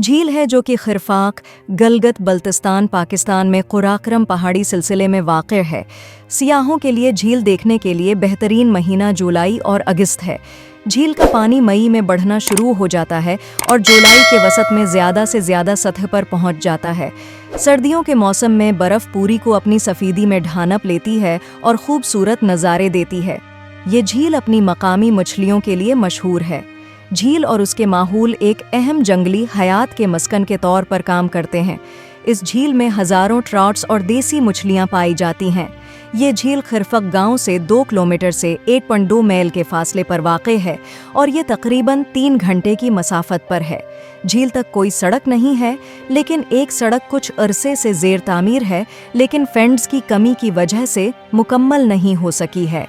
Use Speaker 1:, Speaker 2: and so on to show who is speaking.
Speaker 1: झील है जो कि खिरफाक, गलगत बल्तिस्तान, पाकिस्तान में कुराकरम पहाड़ी सिलसिले में वाक़ है। सियाहों के लिए झील देखने के लिए बेहतरीन महीना जुलाई और अगस्त है। झील का पानी मई में बढ़ना शुरू हो जाता है और जुलाई के वसत में ज़्यादा से ज़्यादा सतह पर पहुंच जाता है। सर्दियों के मौसम में बर्फ़ पूरी को अपनी सफ़ीदी में ढांप लेती है और खूबसूरत नज़ारे देती है। ये झील अपनी मकामी मछलियों के लिए मशहूर है। झील और उसके माहौल एक अहम जंगली हयात के मस्कन के तौर पर काम करते हैं। इस झील में हज़ारों ट्राउट्स और देसी मछलियाँ पाई जाती हैं। ये झील खिरफक गांव से 2 किलोमीटर से 8.2 मील के फासले पर वाक़ है और ये तकरीबन 3 घंटे की मसाफत पर है। झील तक कोई सड़क नहीं है, लेकिन एक सड़क कुछ अरसे से ज़ेर तामीर है, लेकिन फंड्स की कमी की वजह से मुकम्मल नहीं हो सकी है।